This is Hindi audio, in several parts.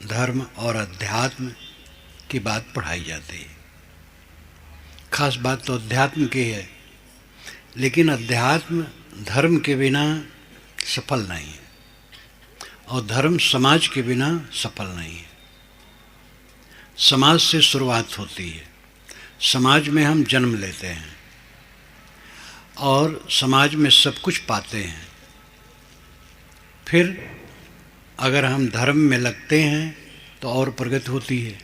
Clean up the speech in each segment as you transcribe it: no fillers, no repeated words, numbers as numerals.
धर्म और अध्यात्म की बात पढ़ाई जाती है। खास बात तो अध्यात्म की है, लेकिन अध्यात्म धर्म के बिना सफल नहीं है और धर्म समाज के बिना सफल नहीं है। समाज से शुरुआत होती है, समाज में हम जन्म लेते हैं और समाज में सब कुछ पाते हैं। फिर अगर हम धर्म में लगते हैं तो और प्रगति होती है,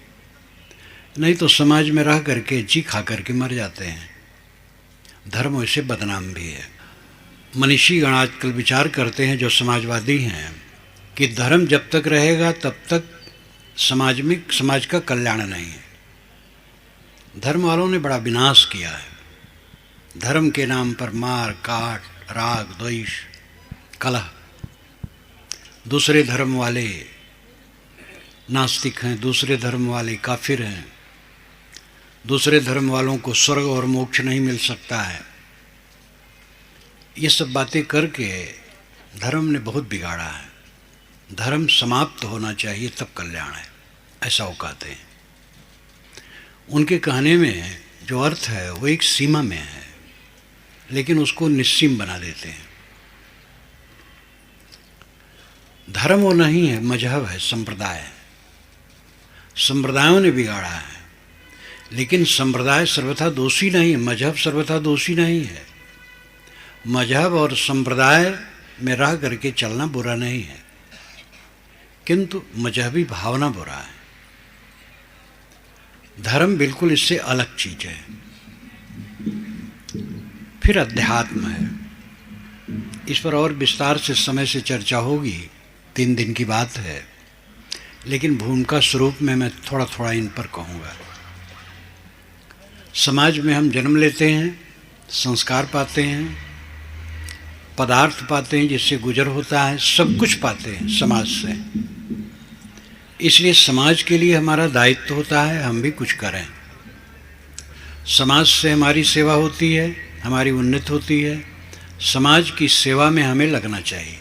नहीं तो समाज में रह करके जी खा करके मर जाते हैं। धर्म वैसे बदनाम भी है। मनीषीगण आजकल विचार करते हैं, जो समाजवादी हैं, कि धर्म जब तक रहेगा तब तक समाज का कल्याण नहीं है। धर्म वालों ने बड़ा विनाश किया है। धर्म के नाम पर मार काट, राग द्वेष, कलह। दूसरे धर्म वाले नास्तिक हैं, दूसरे धर्म वाले काफिर हैं, दूसरे धर्म वालों को स्वर्ग और मोक्ष नहीं मिल सकता है। ये सब बातें करके धर्म ने बहुत बिगाड़ा है। धर्म समाप्त होना चाहिए तब कल्याण है, ऐसा वो कहते हैं। उनके कहने में जो अर्थ है वो एक सीमा में है, लेकिन उसको निस्सीम बना देते हैं। धर्म वो नहीं है, मजहब है, संप्रदाय है। संप्रदायों ने बिगाड़ा है, लेकिन संप्रदाय सर्वथा दोषी नहीं है, मजहब सर्वथा दोषी नहीं है। मजहब और संप्रदाय में रह करके चलना बुरा नहीं है, किंतु मजहबी भावना बुरा है। धर्म बिल्कुल इससे अलग चीज है। फिर अध्यात्म है। इस पर और विस्तार से समय से चर्चा होगी, 3 दिन की बात है, लेकिन भूमिका स्वरूप में मैं थोड़ा थोड़ा इन पर कहूँगा। समाज में हम जन्म लेते हैं, संस्कार पाते हैं, पदार्थ पाते हैं जिससे गुजर होता है, सब कुछ पाते हैं समाज से। इसलिए समाज के लिए हमारा दायित्व होता है हम भी कुछ करें। समाज से हमारी सेवा होती है, हमारी उन्नति होती है। समाज की सेवा में हमें लगना चाहिए।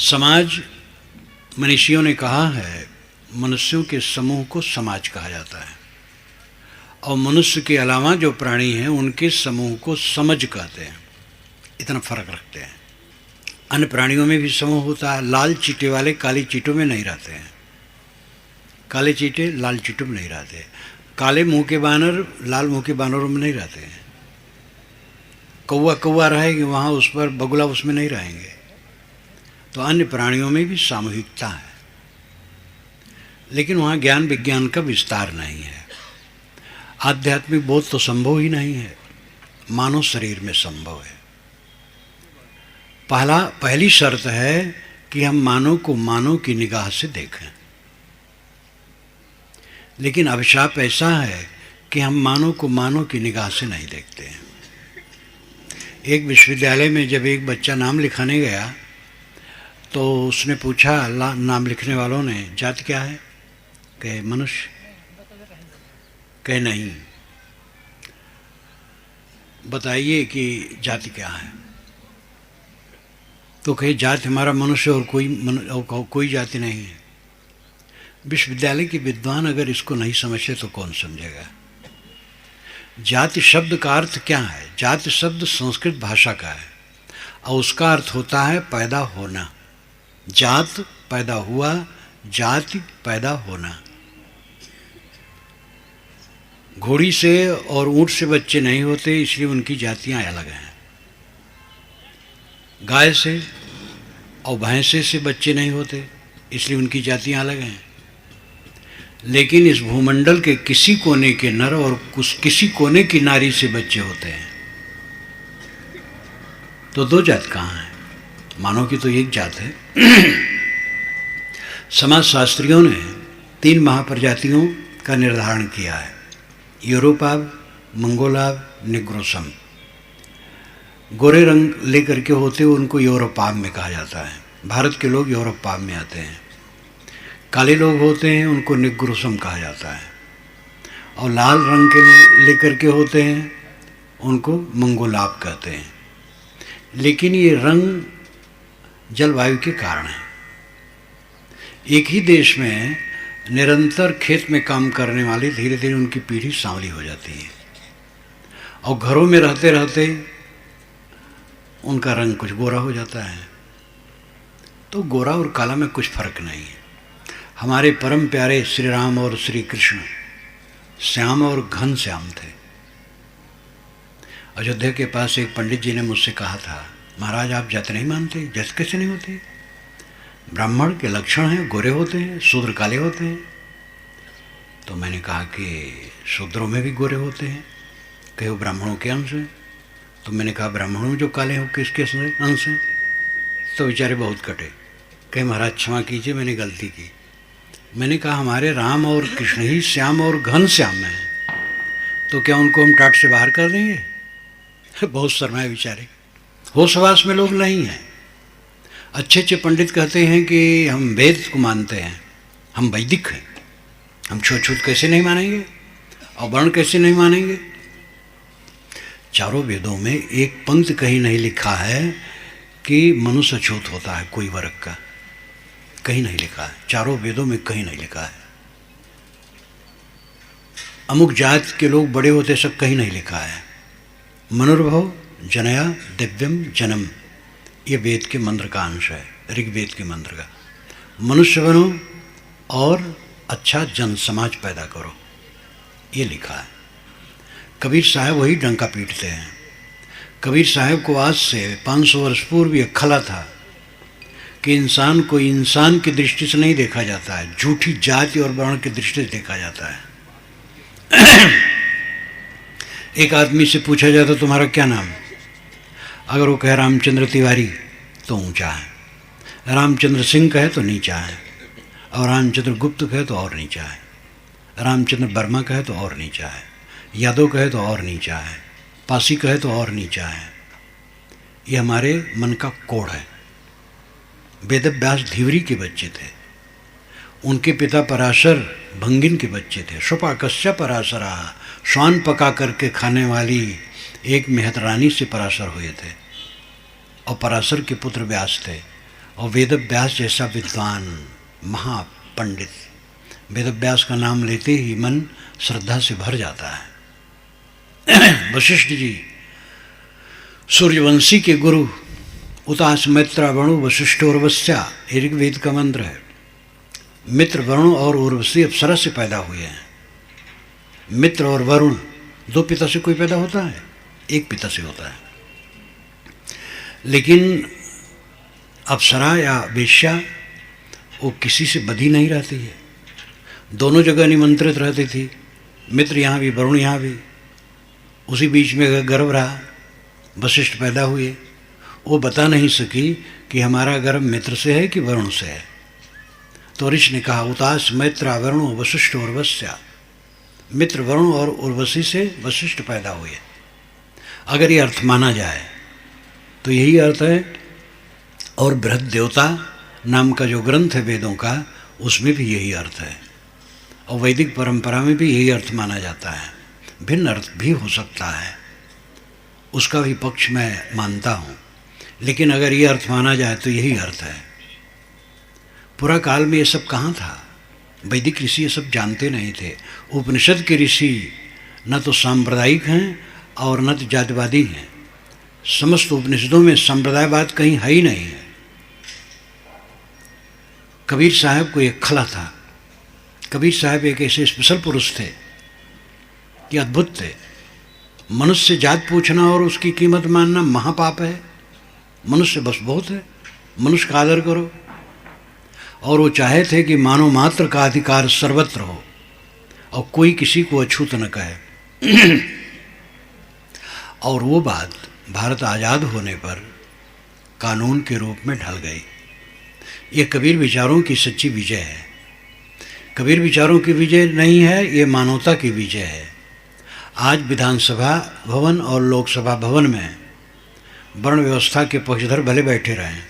समाज, मनीषियों ने कहा है, मनुष्यों के समूह को समाज कहा जाता है, और मनुष्य के अलावा जो प्राणी हैं उनके समूह को समझ कहते हैं। इतना फर्क रखते हैं। अन्य प्राणियों में भी समूह होता है। लाल चीटे वाले काली चीटों में नहीं रहते हैं, काले चीटे लाल चीटों में नहीं रहते। काले मुंह के बानर लाल मुंह के बानरों में नहीं रहते हैं। कौवा कौवा रहेंगे वहाँ, उस पर बगुला उसमें नहीं रहेंगे। तो अन्य प्राणियों में भी सामूहिकता है, लेकिन वहाँ ज्ञान विज्ञान का विस्तार नहीं है। आध्यात्मिक बोध तो संभव ही नहीं है, मानव शरीर में संभव है। पहली शर्त है कि हम मानव को मानव की निगाह से देखें। लेकिन अभिशाप ऐसा है कि हम मानव को मानव की निगाह से नहीं देखते हैं। एक विश्वविद्यालय में जब एक बच्चा नाम लिखाने गया तो उसने पूछा नाम लिखने वालों ने, जाति क्या है? कहे मनुष्य। कहे नहीं, बताइए कि जाति क्या है? तो कहे जाति हमारा मनुष्य और कोई जाति नहीं है। विश्वविद्यालय के विद्वान अगर इसको नहीं समझे तो कौन समझेगा? जाति शब्द का अर्थ क्या है? जाति शब्द संस्कृत भाषा का है और उसका अर्थ होता है पैदा होना। जात पैदा हुआ, जाति पैदा होना। घोड़ी से और ऊंट से बच्चे नहीं होते, इसलिए उनकी जातियां अलग हैं। गाय से और भैंसे से बच्चे नहीं होते, इसलिए उनकी जातियां अलग हैं। लेकिन इस भूमंडल के किसी कोने के नर और किसी कोने की नारी से बच्चे होते हैं। तो 2 जात कहाँ हैं? मानव की तो एक जात है। समाजशास्त्रियों ने 3 महाप्रजातियों का निर्धारण किया है, यूरोपाव, मंगोलाव, निग्रोसम। गोरे रंग लेकर के होते उनको यूरोपाव में कहा जाता है। भारत के लोग यूरोपाव में आते हैं। काले लोग होते हैं उनको निग्रोसम कहा जाता है, और लाल रंग के लेकर के होते हैं उनको मंगोलाव कहते हैं। लेकिन ये रंग जलवायु के कारण है। एक ही देश में निरंतर खेत में काम करने वाले धीरे धीरे उनकी पीढ़ी सांवली हो जाती है, और घरों में रहते रहते उनका रंग कुछ गोरा हो जाता है। तो गोरा और काला में कुछ फर्क नहीं है। हमारे परम प्यारे श्री राम और श्री कृष्ण श्याम और घन श्याम थे। अयोध्या के पास एक पंडित जी ने मुझसे कहा था, महाराज आप जात नहीं मानते, जस कैसे नहीं होते? ब्राह्मण के लक्षण हैं, गोरे होते हैं, शूद्र काले होते हैं। तो मैंने कहा कि शूद्रों में भी गोरे होते हैं, कहे वो ब्राह्मणों के अंश हैं। तो मैंने कहा ब्राह्मणों में जो काले हो किसके अंश हैं? तो बेचारे बहुत कटे, कहे महाराज क्षमा कीजिए मैंने गलती की। मैंने कहा हमारे राम और कृष्ण ही श्याम और घन श्याम में हैं, तो क्या उनको हम टाट से बाहर कर देंगे? बहुत शर्माए बेचारे, होशवास में लोग नहीं हैं। अच्छे अच्छे पंडित कहते हैं कि हम वेद को मानते हैं, हम वैदिक हैं, हम छूत कैसे नहीं मानेंगे और वर्ण कैसे नहीं मानेंगे? चारों वेदों में एक पंक्ति कहीं नहीं लिखा है कि मनुष्य छूत होता है कोई वर्ग का, कहीं नहीं लिखा है। चारों वेदों में कहीं नहीं लिखा है। अमुक जात के लोग बड़े होते सब कहीं नहीं लिखा है। मनुर्भव जनया दिव्यम जन्म, ये वेद के मंत्र का अंश है, ऋग्वेद के मंत्र का। मनुष्य बनो और अच्छा जन समाज पैदा करो, ये लिखा है। कबीर साहब वही डंका पीटते हैं। कबीर साहब को आज से 500 वर्ष पूर्व यह खला था कि इंसान को इंसान की दृष्टि से नहीं देखा जाता है, झूठी जाति और वर्ण की दृष्टि से देखा जाता है। एक आदमी से पूछा जाता तुम्हारा क्या नाम? अगर वो कहे रामचंद्र तिवारी तो ऊंचा है, रामचंद्र सिंह कहे तो नीचा है, और रामचंद्र गुप्त कहे तो और नीचा है, रामचंद्र वर्मा कहे तो और नीचा है, यादव कहे तो और नीचा है, पासी कहे तो और नीचा है। ये हमारे मन का कोड है। वेदव्यास धीवरी के बच्चे थे, उनके पिता पराशर भंगिन के बच्चे थे। शोपाकस्य पराशरा, श्वान पका करके खाने वाली एक मेहतरानी से पराशर हुए थे, और पराशर के पुत्र व्यास थे। और वेदव्यास जैसा विद्वान महापंडित, वेदव्यास का नाम लेते ही मन श्रद्धा से भर जाता है। वशिष्ठ जी सूर्यवंशी के गुरु, उतास मैत्रा वणु वशिष्ठ उर्वश्या, ऋग्वेद का मंत्र है। मित्र वरुण और उर्वशी अप्सरा से पैदा हुए हैं। मित्र और वरुण दो पिता से कोई पैदा होता है? एक पिता से होता है। लेकिन अप्सरा या वेश्या वो किसी से बधी नहीं रहती है, दोनों जगह निमंत्रित रहती थी। मित्र यहाँ भी, वरुण यहाँ भी। उसी बीच में गर्भ रहा, वशिष्ठ पैदा हुए। वो बता नहीं सकी कि हमारा गर्भ मित्र से है कि वरुण से है। तो ऋषि ने कहा उतास मैत्रा वरुण वशिष्ठ उर्वश्या, मित्र वरुण और उर्वशी से वशिष्ठ पैदा हुए। अगर ये अर्थ माना जाए तो यही अर्थ है। और बृहद देवता नाम का जो ग्रंथ है वेदों का, उसमें भी यही अर्थ है, और वैदिक परंपरा में भी यही अर्थ माना जाता है। भिन्न अर्थ भी हो सकता है, उसका भी पक्ष मैं मानता हूँ, लेकिन अगर ये अर्थ माना जाए तो यही अर्थ है। पुरा काल में ये सब कहाँ था? वैदिक ऋषि ये सब जानते नहीं थे। उपनिषद के ऋषि न तो सांप्रदायिक हैं और न तो जातिवादी हैं। समस्त उपनिषदों में संप्रदायवाद कहीं है ही नहीं है। कबीर साहब को एक खला था। कबीर साहब एक ऐसे स्पेशल पुरुष थे कि अद्भुत थे। मनुष्य से जात पूछना और उसकी कीमत मानना महापाप है। मनुष्य बस बहुत है, मनुष्य का आदर करो। और वो चाहे थे कि मानव मात्र का अधिकार सर्वत्र हो और कोई किसी को अछूत न कहे। और वो बात भारत आज़ाद होने पर कानून के रूप में ढल गई। ये कबीर विचारों की सच्ची विजय है। कबीर विचारों की विजय नहीं है, ये मानवता की विजय है। आज विधानसभा भवन और लोकसभा भवन में वर्ण व्यवस्था के पक्षधर भले बैठे रहें,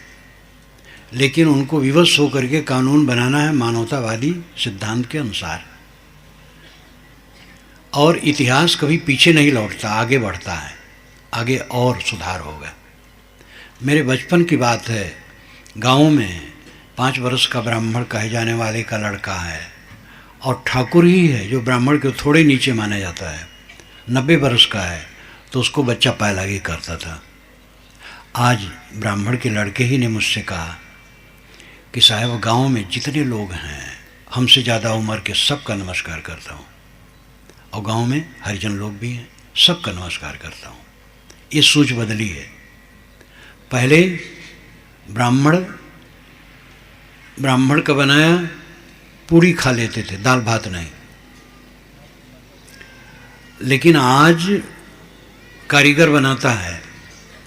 लेकिन उनको विवश होकर के कानून बनाना है मानवतावादी सिद्धांत के अनुसार। और इतिहास कभी पीछे नहीं लौटता, आगे बढ़ता है, आगे और सुधार होगा। मेरे बचपन की बात है, गाँव में 5 वर्ष का ब्राह्मण कहे जाने वाले का लड़का है, और ठाकुर ही है जो ब्राह्मण के थोड़े नीचे माना जाता है, 90 वर्ष का है, तो उसको बच्चा पैलागी करता था। आज ब्राह्मण के लड़के ही ने मुझसे कहा कि साहब गांव में जितने लोग हैं हमसे ज़्यादा उम्र के सबका नमस्कार करता हूँ, और गांव में हरिजन लोग भी हैं, सबका नमस्कार करता हूँ। ये सोच बदली है। पहले ब्राह्मण का बनाया पूरी खा लेते थे, दाल भात नहीं, लेकिन आज कारीगर बनाता है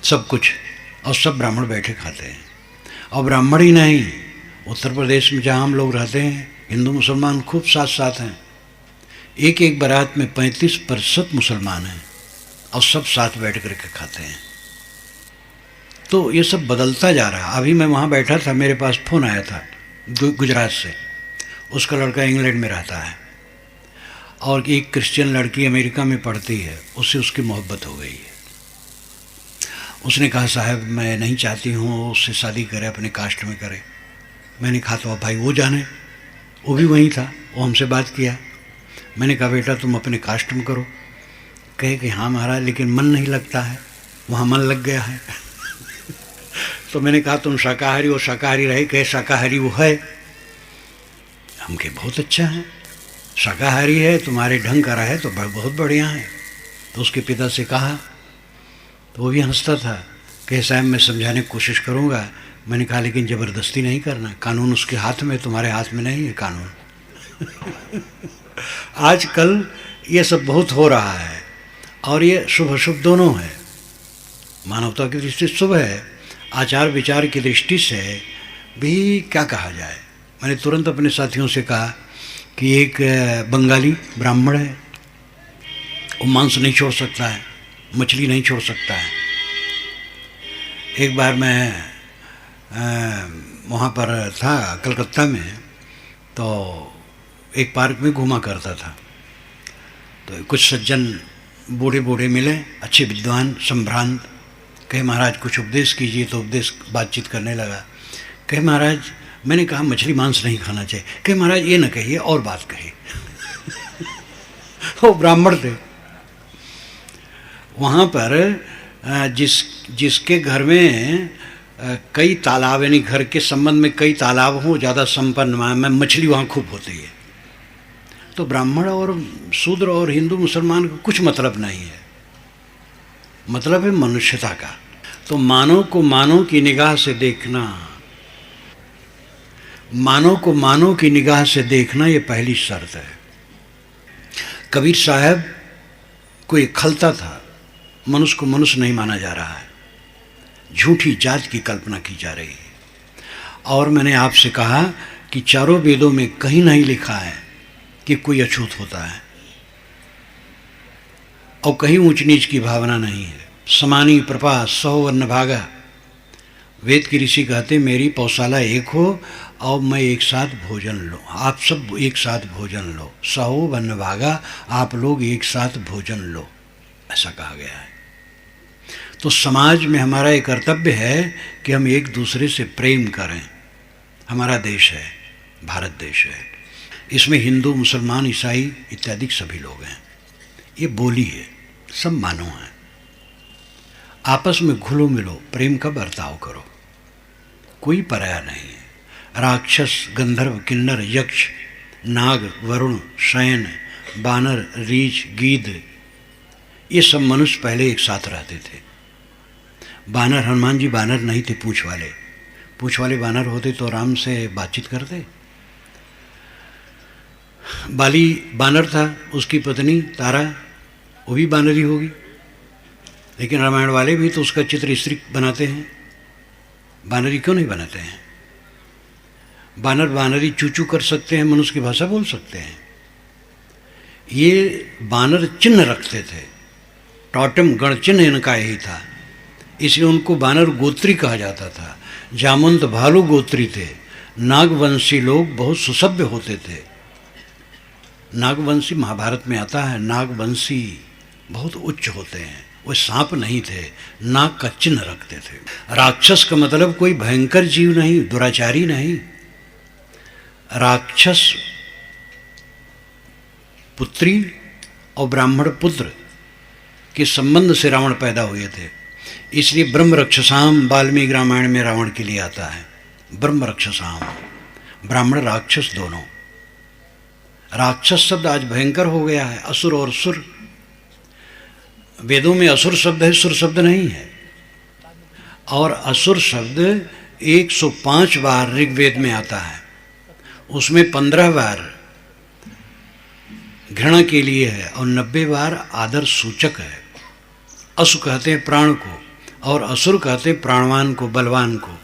सब कुछ और सब ब्राह्मण बैठे खाते हैं। और ब्राह्मण ही नहीं, उत्तर प्रदेश में जहाँ हम लोग रहते हैं हिंदू मुसलमान खूब साथ साथ हैं। एक बारात में 35% मुसलमान हैं और सब साथ बैठ कर के खाते हैं। तो ये सब बदलता जा रहा है। अभी मैं वहाँ बैठा था, मेरे पास फ़ोन आया था गुजरात से, उसका लड़का इंग्लैंड में रहता है और एक क्रिश्चियन लड़की अमेरिका में पढ़ती है, उससे उसकी मोहब्बत हो गई है। उसने कहा साहब मैं नहीं चाहती हूँ उससे शादी करे, अपने कास्ट में करे। मैंने कहा तो भाई वो जाने, वो भी वहीं था, वो हमसे बात किया। मैंने कहा बेटा तुम अपने कास्ट में करो। कहे कि हाँ महाराज लेकिन मन नहीं लगता है, वहाँ मन लग गया है। तो मैंने कहा तुम शाकाहारी हो, शाकाहारी रहे। कहे शाकाहारी वो है। हम कहे बहुत अच्छा है, शाकाहारी है, तुम्हारे ढंग का रहे तो बहुत बढ़िया है। तो उसके पिता से कहा, तो वो भी हंसता था कि साहब मैं समझाने की कोशिश करूँगा। मैंने कहा लेकिन ज़बरदस्ती नहीं करना, कानून उसके हाथ में, तुम्हारे हाथ में नहीं है कानून। आजकल ये सब बहुत हो रहा है और ये शुभ अशुभ दोनों है। मानवता की दृष्टि से शुभ है, आचार विचार की दृष्टि से भी क्या कहा जाए। मैंने तुरंत अपने साथियों से कहा कि एक बंगाली ब्राह्मण है, वो मांस नहीं छोड़ सकता है, मछली नहीं छोड़ सकता है। एक बार मैं वहाँ पर था कलकत्ता में, तो एक पार्क में घूमा करता था, तो कुछ सज्जन बूढ़े बूढ़े मिले, अच्छे विद्वान संभ्रांत। कहे महाराज कुछ उपदेश कीजिए। तो उपदेश बातचीत करने लगा। कहे महाराज, मैंने कहा मछली मांस नहीं खाना चाहिए। कहे महाराज ये न कहिए और बात कहिए। वो ब्राह्मण थे। वहाँ पर जिसके घर में कई तालाब, यानी घर के संबंध में कई तालाब हों, ज़्यादा संपन्न में मछली वहाँ खूब होती है। तो ब्राह्मण और शूद्र और हिंदू मुसलमान का कुछ मतलब नहीं है, मतलब है मनुष्यता का। तो मानव को मानव की निगाह से देखना, मानव को मानव की निगाह से देखना, ये पहली शर्त है। कबीर साहब को एक खलता था, मनुष्य को मनुष्य नहीं माना जा रहा है, झूठी जात की कल्पना की जा रही है। और मैंने आपसे कहा कि चारों वेदों में कहीं नहीं लिखा है कि कोई अछूत होता है, और कहीं ऊंच नीच की भावना नहीं है। समानी प्रपा सहो वर्ण भागा। वेद के ऋषि कहते मेरी पौशाला एक हो और मैं एक साथ भोजन लो, आप सब एक साथ भोजन लो। सहो वर्ण भागा, आप लोग एक साथ भोजन लो, ऐसा कहा गया है। तो समाज में हमारा एक कर्तव्य है कि हम एक दूसरे से प्रेम करें। हमारा देश है, भारत देश है, इसमें हिंदू मुसलमान ईसाई इत्यादि सभी लोग हैं। ये बोली है, सब मानव हैं। आपस में घुलो मिलो, प्रेम का बर्ताव करो, कोई पराया नहीं है। राक्षस, गंधर्व, किन्नर, यक्ष, नाग, वरुण, शयन, बानर, रीछ, गीध, ये सब मनुष्य पहले एक साथ रहते थे। बानर, हनुमान जी बानर नहीं थे, पूंछ वाले बानर होते तो राम से बातचीत करते। बाली बानर था, उसकी पत्नी तारा वो भी बानरी होगी, लेकिन रामायण वाले भी तो उसका चित्र स्त्री बनाते हैं। बानरी क्यों नहीं बनाते हैं? बानरी चूचू कर सकते हैं, मनुष्य की भाषा बोल सकते हैं। ये बानर चिन्ह रखते थे, टॉटम गण चिन्ह इनका यही था, इसलिए उनको बानर गोत्री कहा जाता था। जामवंत भालू गोत्री थे। नागवंशी लोग बहुत सुसभ्य होते थे। नागवंशी महाभारत में आता है, नागवंशी बहुत उच्च होते हैं। वो सांप नहीं थे, नाग का चिन्ह रखते थे। राक्षस का मतलब कोई भयंकर जीव नहीं, दुराचारी नहीं, राक्षस पुत्री और ब्राह्मण पुत्र के संबंध से रावण पैदा हुए थे। इसलिए ब्रह्म रक्षसाम वाल्मीकि रामायण में रावण के लिए आता है। ब्रह्म रक्षसाम, ब्राह्मण राक्षस दोनों। राक्षस शब्द आज भयंकर हो गया है, असुर और सुर। वेदों में असुर शब्द है, सुर शब्द नहीं है। और असुर शब्द 105 बार ऋग्वेद में आता है, उसमें 15 बार घृणा के लिए है और 90 बार आदर सूचक है। असु कहते हैं प्राण को और असुर कहते हैं प्राणवान को, बलवान को।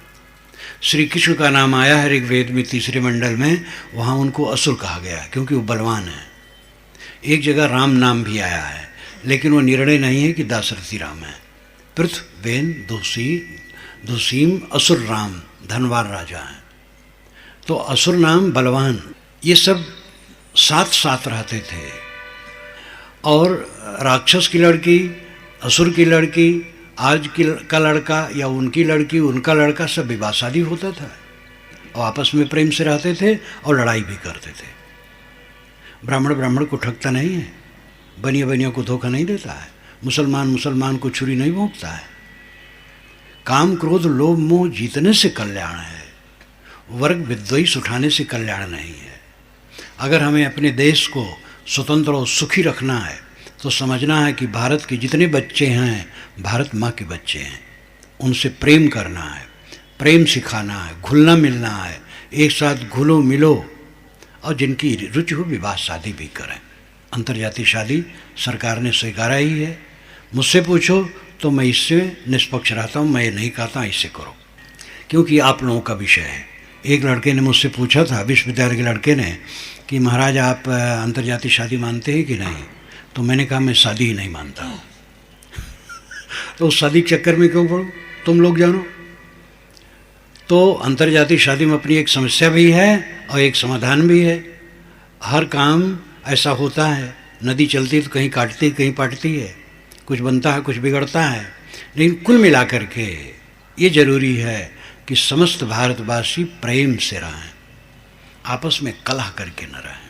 श्री कृष्ण का नाम आया है ऋग्वेद में 3रे मंडल में, वहाँ उनको असुर कहा गया है क्योंकि वो बलवान है। एक जगह राम नाम भी आया है, लेकिन वो निर्णय नहीं है कि दाशरथी राम है। पृथ वेन दुसीम असुर राम, धनवार राजा है। तो असुर नाम बलवान, ये सब साथ साथ रहते थे। और राक्षस की लड़की, असुर की लड़की, आज का लड़का या उनकी लड़की, उनका लड़का, सब विवाह शादी होता था और आपस में प्रेम से रहते थे और लड़ाई भी करते थे। ब्राह्मण ब्राह्मण को ठगता नहीं है, बनिया बनिया को धोखा नहीं देता है, मुसलमान मुसलमान को छुरी नहीं भोंकता है। काम क्रोध लोभ मोह जीतने से कल्याण है, वर्ग विद्वेष उठाने से कल्याण नहीं है। अगर हमें अपने देश को स्वतंत्र और सुखी रखना है तो समझना है कि भारत के जितने बच्चे हैं भारत माँ के बच्चे हैं, उनसे प्रेम करना है, प्रेम सिखाना है, घुलना मिलना है, एक साथ घुलो मिलो और जिनकी रुचि हो विवाह शादी भी करें। अंतर्जातीय शादी सरकार ने स्वीकारा ही है। मुझसे पूछो तो मैं इससे निष्पक्ष रहता हूँ, मैं ये नहीं कहता इससे करो, क्योंकि आप लोगों का विषय है। एक लड़के ने मुझसे पूछा था, विश्वविद्यालय के लड़के ने, कि महाराज आप अंतर्जातीय शादी मानते हैं कि नहीं? तो मैंने कहा मैं शादी ही नहीं मानता हूँ। तो उस शादी के चक्कर में क्यों पड़ो, तुम लोग जानो। तो अंतर्जातीय शादी में अपनी एक समस्या भी है और एक समाधान भी है। हर काम ऐसा होता है, नदी चलती तो कहीं काटती कहीं पाटती है, कुछ बनता है कुछ बिगड़ता है। लेकिन कुल मिलाकर के ये जरूरी है कि समस्त भारतवासी प्रेम से रहें, आपस में कलह करके न रहें।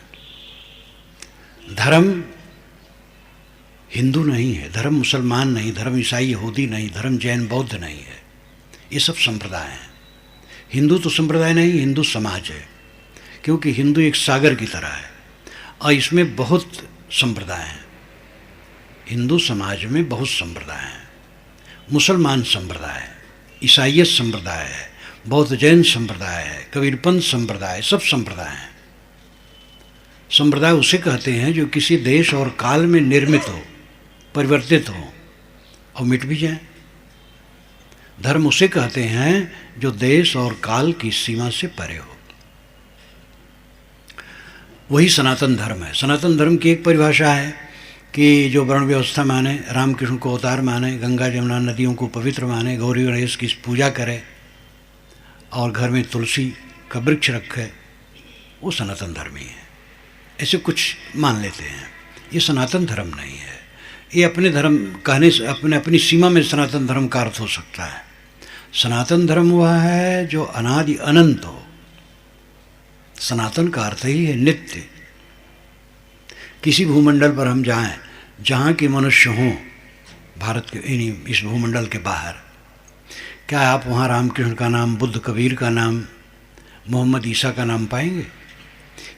धर्म हिंदू नहीं है, धर्म मुसलमान नहीं, धर्म ईसाई यहूदी नहीं, धर्म जैन बौद्ध नहीं है, ये सब संप्रदाय हैं। हिंदू तो संप्रदाय नहीं, हिंदू समाज है, क्योंकि हिंदू एक सागर की तरह है और इसमें बहुत संप्रदाय हैं। हिंदू समाज में बहुत संप्रदाय हैं। मुसलमान संप्रदाय है, ईसाईयत संप्रदाय है, बौद्ध जैन संप्रदाय है, कबीरपंथ संप्रदाय, सब संप्रदाय हैं। संप्रदाय उसे कहते हैं जो किसी देश और काल में निर्मित हो, परिवर्तित हो और मिट भी जाए। धर्म उसे कहते हैं जो देश और काल की सीमा से परे हो, वही सनातन धर्म है। सनातन धर्म की एक परिभाषा है कि जो वर्ण व्यवस्था माने, रामकृष्ण को अवतार माने, गंगा जमुना नदियों को पवित्र माने, गौरी गणेश की पूजा करे और घर में तुलसी का वृक्ष रखे, वो सनातन धर्म ही है। ऐसे कुछ मान लेते हैं, ये सनातन धर्म नहीं है। ये अपने धर्म कहने से अपनी सीमा में सनातन धर्म का अर्थ हो सकता है। सनातन धर्म वह है जो अनादि अनंत हो। सनातन का अर्थ ही है नित्य। किसी भूमंडल पर हम जाएं जहाँ के मनुष्य हों, भारत के इस भूमंडल के बाहर, क्या आप वहाँ रामकृष्ण का नाम, बुद्ध कबीर का नाम, मोहम्मद ईसा का नाम पाएंगे?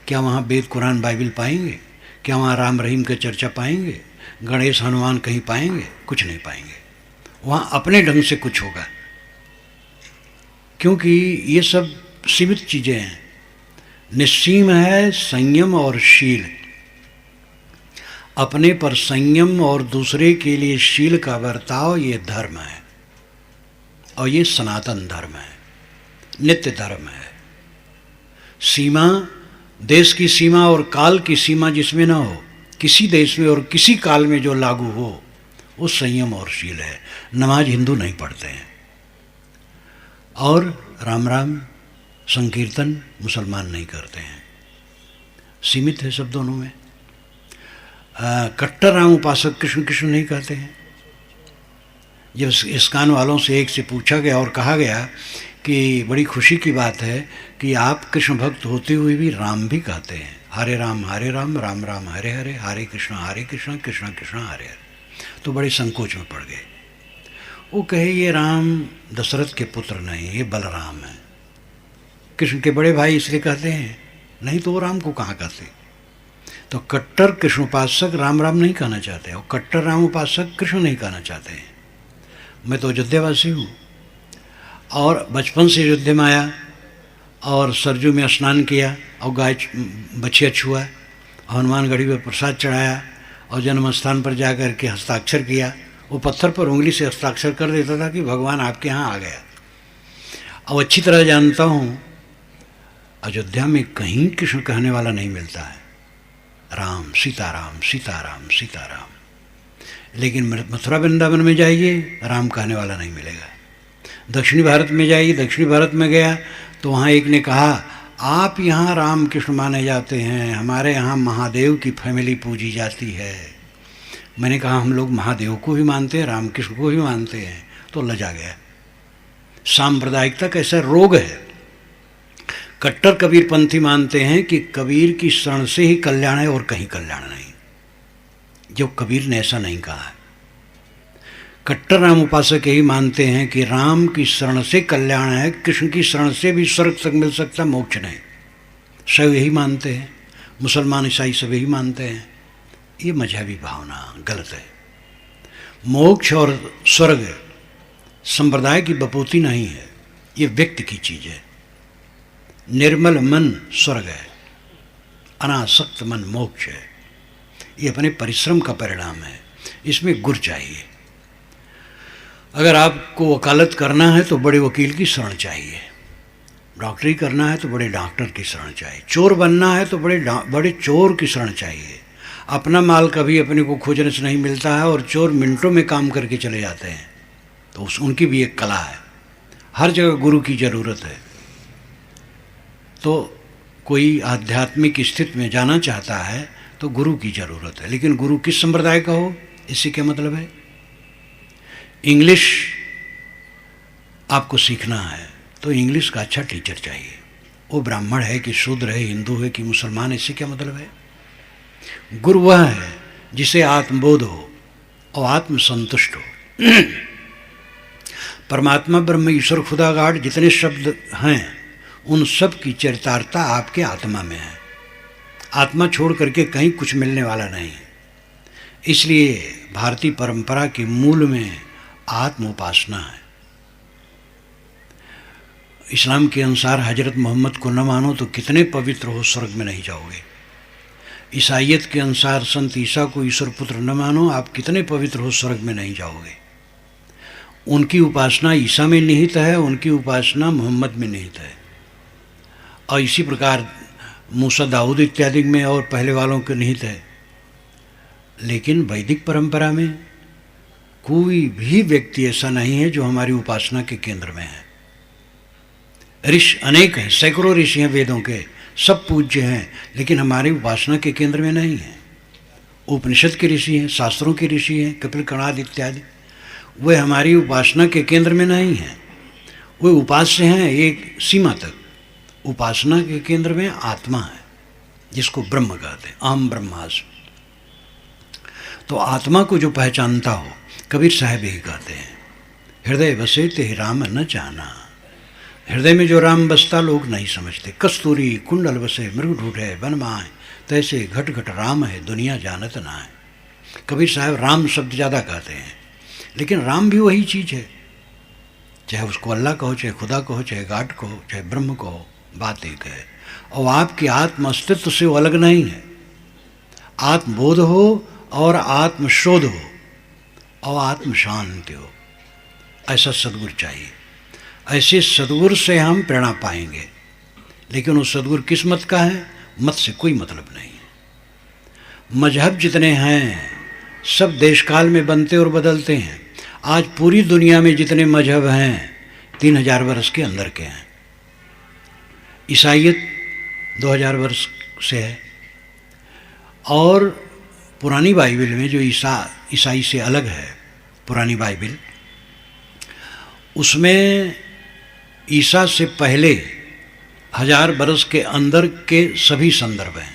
क्या वहाँ वेद कुरान बाइबिल पाएंगे? क्या वहाँ राम रहीम की चर्चा पाएंगे? गणेश हनुमान कहीं पाएंगे? कुछ नहीं पाएंगे। वहाँ अपने ढंग से कुछ होगा, क्योंकि ये सब सीमित चीज़ें हैं। निस्सीम है संयम और शील। अपने पर संयम और दूसरे के लिए शील का बर्ताव, ये धर्म है और ये सनातन धर्म है, नित्य धर्म है। सीमा, देश की सीमा और काल की सीमा जिसमें ना हो, किसी देश में और किसी काल में जो लागू हो, वो संयम और शील है। नमाज हिंदू नहीं पढ़ते हैं और राम राम संकीर्तन मुसलमान नहीं करते हैं। सीमित है सब दोनों में। कट्टर राम उपासक कृष्ण कृष्ण नहीं कहते हैं। जब इस्कान वालों से एक से पूछा गया और कहा गया कि बड़ी खुशी की बात है कि आप कृष्ण भक्त होते हुए भी राम भी कहते हैं, हरे राम राम राम हरे हरे, हरे कृष्ण कृष्ण कृष्ण हरे हरे। तो बड़े संकोच में पड़ गए। वो कहे ये राम दशरथ के पुत्र नहीं, ये बलराम है, कृष्ण के बड़े भाई इसलिए कहते हैं, नहीं तो वो राम को कहाँ कहते। तो कट्टर कृष्ण उपासक राम राम नहीं कहना चाहते और कट्टर राम उपासक कृष्ण नहीं कहना चाहते हैं। मैं तो अयोध्यावासी हूँ और बचपन से अयोध्या में आया और सरजू में स्नान किया और गाय बछिया छुआ, हनुमानगढ़ी पर प्रसाद चढ़ाया और जन्म स्थान पर जा कर के हस्ताक्षर किया। वो पत्थर पर उंगली से हस्ताक्षर कर देता था कि भगवान आपके यहाँ आ गया। अब अच्छी तरह जानता हूँ अयोध्या में कहीं कृष्ण कहने वाला नहीं मिलता है, राम सीताराम सीताराम सीताराम। लेकिन मथुरा वृंदावन में जाइए राम कहने वाला नहीं मिलेगा। दक्षिणी भारत में जाइए, दक्षिणी भारत में गया तो वहाँ एक ने कहा आप यहाँ राम कृष्ण माने जाते हैं, हमारे यहाँ महादेव की फैमिली पूजी जाती है। मैंने कहा हम लोग महादेव को भी मानते हैं, राम कृष्ण को भी मानते हैं। तो लजा गया। सांप्रदायिकता कैसा रोग है। कट्टर कबीरपंथी मानते हैं कि कबीर की शरण से ही कल्याण है और कहीं कल्याण नहीं, जो कबीर ने ऐसा नहीं कहा है। कट्टर राम उपासक यही मानते हैं कि राम की शरण से कल्याण है, कृष्ण की शरण से भी स्वर्ग तक मिल सकता, मोक्ष नहीं। सब यही मानते हैं, मुसलमान ईसाई सब यही मानते हैं। ये मजहबी भावना गलत है। मोक्ष और स्वर्ग संप्रदाय की बपूती नहीं है, ये व्यक्ति की चीज़ है। निर्मल मन स्वर्ग है, अनासक्त मन मोक्ष है। ये अपने परिश्रम का परिणाम है, इसमें गुर चाहिए। अगर आपको वकालत करना है तो बड़े वकील की शरण चाहिए, डॉक्टरी करना है तो बड़े डॉक्टर की शरण चाहिए, चोर बनना है तो बड़े चोर की शरण चाहिए। अपना माल कभी अपने को खोजने से नहीं मिलता है और चोर मिनटों में काम करके चले जाते हैं। तो उनकी भी एक कला है। हर जगह गुरु की ज़रूरत है। तो कोई आध्यात्मिक स्थिति में जाना चाहता है तो गुरु की ज़रूरत है। लेकिन गुरु किस संप्रदाय का हो, इससे क्या मतलब है। इंग्लिश आपको सीखना है तो इंग्लिश का अच्छा टीचर चाहिए। वो ब्राह्मण है कि शूद्र है, हिंदू है कि मुसलमान, इससे क्या मतलब है। गुरु वह है जिसे आत्मबोध हो और आत्मसंतुष्ट हो। परमात्मा ब्रह्म ईश्वर खुदा गाड जितने शब्द हैं उन सब की चरितार्था आपके आत्मा में है। आत्मा छोड़ करके कहीं कुछ मिलने वाला नहीं है। इसलिए भारतीय परंपरा के मूल में आत्म उपासना है। इस्लाम के अनुसार हजरत मोहम्मद को न मानो तो कितने पवित्र हो, स्वर्ग में नहीं जाओगे। ईसाइयत के अनुसार संत ईसा को ईश्वर पुत्र न मानो, आप कितने पवित्र हो, स्वर्ग में नहीं जाओगे। उनकी उपासना ईसा में निहित है, उनकी उपासना मोहम्मद में निहित है। और इसी प्रकार मूसा दाऊद इत्यादि में और पहले वालों के निहित है। लेकिन वैदिक परंपरा में कोई भी व्यक्ति ऐसा नहीं है जो हमारी उपासना के केंद्र में है। ऋषि अनेक हैं, सैकड़ों ऋषि हैं वेदों के, सब पूज्य हैं, लेकिन हमारी उपासना के केंद्र में नहीं है। उपनिषद के ऋषि हैं, शास्त्रों के ऋषि हैं, कपिल कणाद इत्यादि, वे हमारी उपासना के केंद्र में नहीं हैं। वे उपास्य हैं एक सीमा तक। उपासना के केंद्र में आत्मा है, जिसको ब्रह्म कहते हैं, अहम ब्रह्मास्मि। तो आत्मा को जो पहचानता हो, कबीर साहब यही कहते हैं, हृदय बसे ते राम न जाना। हृदय में जो राम बसता लोग नहीं समझते। कस्तूरी कुंडल बसे मृग ढूंढे वन माए, तैसे घट घट राम है दुनिया जानत ना है। कबीर साहब राम शब्द ज़्यादा कहते हैं, लेकिन राम भी वही चीज़ है। चाहे उसको अल्लाह कहो, चाहे खुदा कहो, चाहे गाड कहो, चाहे ब्रह्म कहो, बात एक है। और आपके आत्म अस्तित्व से वो अलग नहीं है। आत्मबोध हो और आत्मशोध हो और आत्म शांति हो, ऐसा सद्गुरु चाहिए। ऐसे सद्गुरु से हम प्रेरणा पाएंगे। लेकिन वो सद्गुरु किस मत का है, मत से कोई मतलब नहीं है। मजहब जितने हैं सब देश काल में बनते और बदलते हैं। आज पूरी दुनिया में जितने मजहब हैं 3000 वर्ष के अंदर के हैं। ईसाइयत 2000 वर्ष से है। और पुरानी बाइबल में जो ईसाई से अलग है, पुरानी बाइबल, उसमें ईसा से पहले 1000 बरस के अंदर के सभी संदर्भ हैं।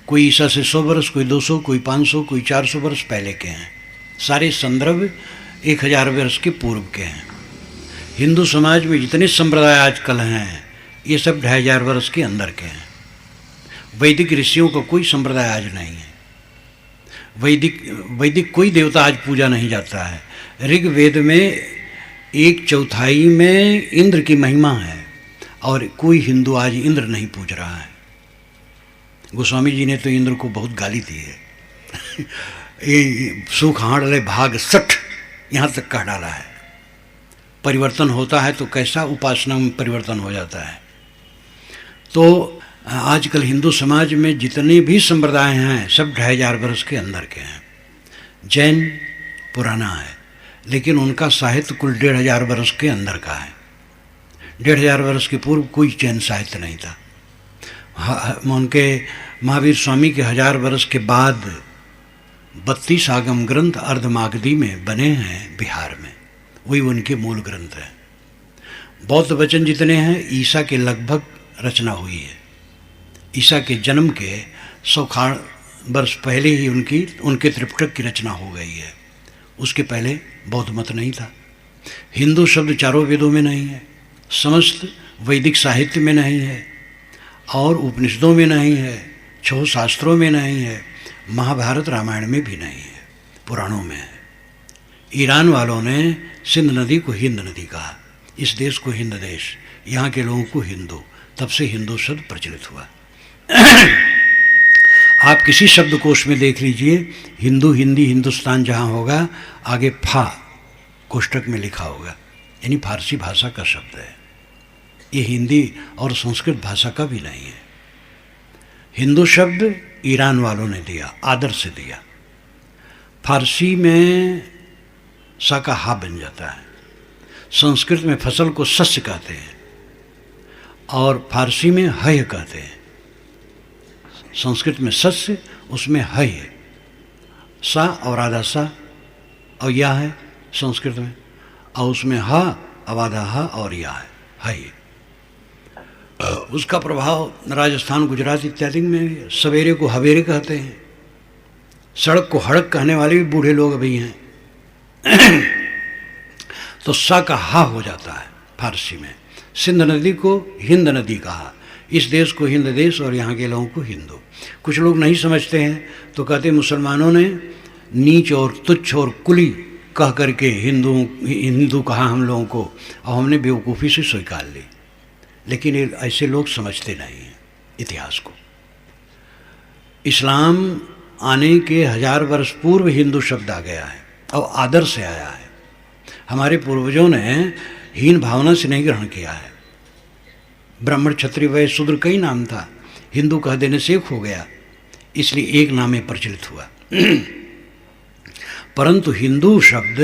कोई ईसा से 100 बरस, कोई 200, कोई 500, कोई 400 बरस पहले के हैं। सारे संदर्भ 1000 वर्ष के पूर्व के हैं। हिंदू समाज में जितने संप्रदाय आजकल हैं ये सब 2500 वर्ष के अंदर के हैं। वैदिक ऋषियों का कोई संप्रदाय आज नहीं है। वैदिक कोई देवता आज पूजा नहीं जाता है। ऋग्वेद में 1/4 में इंद्र की महिमा है और कोई हिंदू आज इंद्र नहीं पूज रहा है। गोस्वामी जी ने तो इंद्र को बहुत गाली दी है। ये सुख हाड़ले भाग 60 यहाँ तक कह डाला है। परिवर्तन होता है तो कैसा उपासना में परिवर्तन हो जाता है। तो आजकल हिंदू समाज में जितने भी संप्रदाय हैं सब 2500 वर्ष के अंदर के हैं। जैन पुराना है लेकिन उनका साहित्य कुल 1500 वर्ष के अंदर का है। 1500 वर्ष के पूर्व कोई जैन साहित्य नहीं था। उनके महावीर स्वामी के 1000 वर्ष के बाद 32 आगम ग्रंथ अर्धमागधी में बने हैं बिहार में, वही उनके मूल ग्रंथ हैं। बौद्ध वचन जितने हैं ईसा के लगभग रचना हुई है। ईसा के जन्म के 100 वर्ष पहले ही उनके त्रिपिटक की रचना हो गई है। उसके पहले बौद्ध मत नहीं था। हिंदू शब्द चारों वेदों में नहीं है, समस्त वैदिक साहित्य में नहीं है और उपनिषदों में नहीं है, 6 शास्त्रों में नहीं है, महाभारत रामायण में भी नहीं है, पुराणों में है। ईरान वालों ने सिंध नदी को हिंद नदी कहा, इस देश को हिंद देश, यहाँ के लोगों को हिंदू, तब से हिंदू शब्द प्रचलित हुआ। आप किसी शब्दकोश में देख लीजिए, हिंदू, हिंदी, हिंदुस्तान जहाँ होगा आगे फा कोष्टक में लिखा होगा, यानी फारसी भाषा का शब्द है। ये हिंदी और संस्कृत भाषा का भी नहीं है। हिंदू शब्द ईरान वालों ने दिया, आदर से दिया। फारसी में सा का हा बन जाता है। संस्कृत में फसल को सस्य कहते हैं और फारसी में हय कहते हैं। संस्कृत में सस्य, उसमें हय, सा और आधा सा और या है संस्कृत में, और उसमें हा अवाधा हा और या है हय। उसका प्रभाव राजस्थान, गुजरात इत्यादि में सवेरे को हवेरे कहते हैं। सड़क को हड़क कहने वाले भी बूढ़े लोग अभी हैं। तो सा का हा हो जाता है फारसी में। सिंध नदी को हिंद नदी कहा, इस देश को हिंद देश और यहाँ के लोगों को हिंदू। कुछ लोग नहीं समझते हैं तो कहते मुसलमानों ने नीच और तुच्छ और कुली कह करके हिंदू कहा हम लोगों को और हमने बेवकूफ़ी से स्वीकार ली। लेकिन ऐसे लोग समझते नहीं हैं इतिहास को। इस्लाम आने के 1000 वर्ष पूर्व हिंदू शब्द आ गया है और आदर से आया है। हमारे पूर्वजों ने हीन भावना से नहीं ग्रहण किया है। ब्राह्मण, क्षत्रिय, वैश्य, शूद्र कई नाम था, हिंदू कह देने से एक हो गया, इसलिए एक नाम में प्रचलित हुआ। परंतु हिंदू शब्द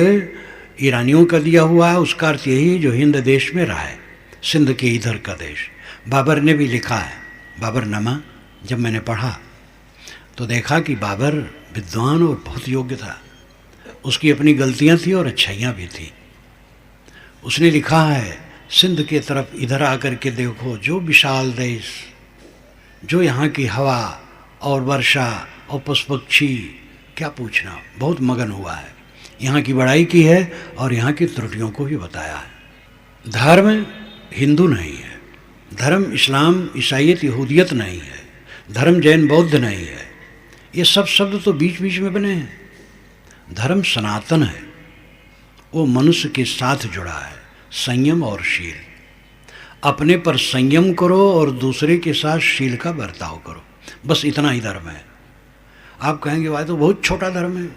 ईरानियों का दिया हुआ है, उसका अर्थ यही है जो हिंद देश में रहा है, सिंध के इधर का देश। बाबर ने भी लिखा है, बाबरनामा जब मैंने पढ़ा तो देखा कि बाबर विद्वान और बहुत योग्य था। उसकी अपनी गलतियां थी और अच्छाइयाँ भी थी। उसने लिखा है, सिंध के तरफ इधर आकर के देखो, जो विशाल देश, जो यहाँ की हवा और वर्षा और पशु पक्षी, क्या पूछना, बहुत मगन हुआ है। यहाँ की बड़ाई की है और यहाँ की त्रुटियों को भी बताया है। धर्म हिंदू नहीं है, धर्म इस्लाम, ईसाईयत, यहूदियत नहीं है, धर्म जैन बौद्ध नहीं है। ये सब शब्द तो बीच बीच में बने हैं। धर्म सनातन है, वो मनुष्य के साथ जुड़ा है, संयम और शील। अपने पर संयम करो और दूसरे के साथ शील का बर्ताव करो, बस इतना ही धर्म है। आप कहेंगे भाई तो बहुत छोटा धर्म है,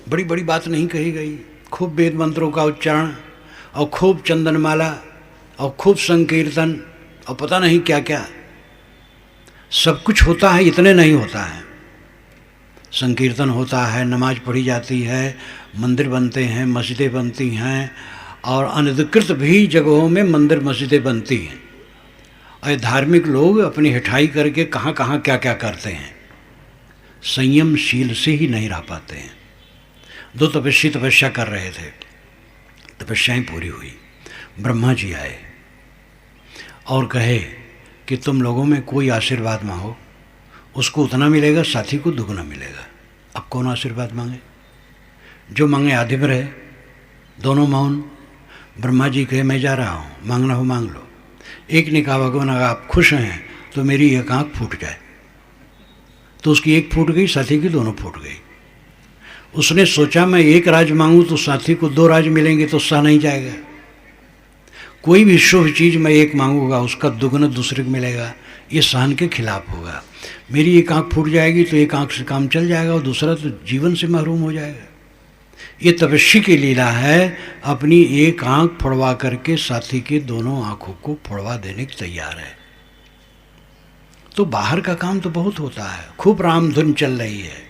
बड़ी बड़ी बात नहीं कही गई, खूब वेद मंत्रों का उच्चारण और खूब चंदनमाला और खूब संकीर्तन और पता नहीं क्या क्या सब कुछ होता है, इतने नहीं होता है। संकीर्तन होता है, नमाज पढ़ी जाती है, मंदिर बनते हैं, मस्जिदें बनती हैं और अनधिकृत भी जगहों में मंदिर मस्जिदें बनती हैं। और धार्मिक लोग अपनी हिठाई करके कहाँ कहाँ क्या क्या करते हैं, संयमशील से ही नहीं रह पाते हैं। 2 तपस्या कर रहे थे, तपस्याएं पूरी हुई, ब्रह्मा जी आए और कहे कि तुम लोगों में कोई आशीर्वाद मांगो, उसको उतना मिलेगा, साथी को दुगना मिलेगा। अब कौन आशीर्वाद मांगे? जो मांगे आधिम रहे, दोनों मौन। ब्रह्मा जी कहे मैं जा रहा हूँ, मांगना हो मांग लो। एक ने कहा भगवान अगर आप खुश हैं तो मेरी एक आँख फूट जाए। तो उसकी एक फूट गई, साथी की दोनों फूट गई। उसने सोचा मैं एक राज मांगूं तो साथी को 2 राज मिलेंगे तो सह नहीं जाएगा। कोई भी शुभ चीज़ मैं एक मांगूंगा उसका दुगना दूसरे को मिलेगा, ये सहन के खिलाफ होगा। मेरी एक आँख फूट जाएगी तो एक आँख से काम चल जाएगा और दूसरा तो जीवन से महरूम हो जाएगा। ये तपस्वी की लीला है, अपनी एक आँख फोड़वा करके साथी के दोनों आँखों को फोड़वा देने के तैयार है। तो बाहर का काम तो बहुत होता है, खूब राम धुन चल रही है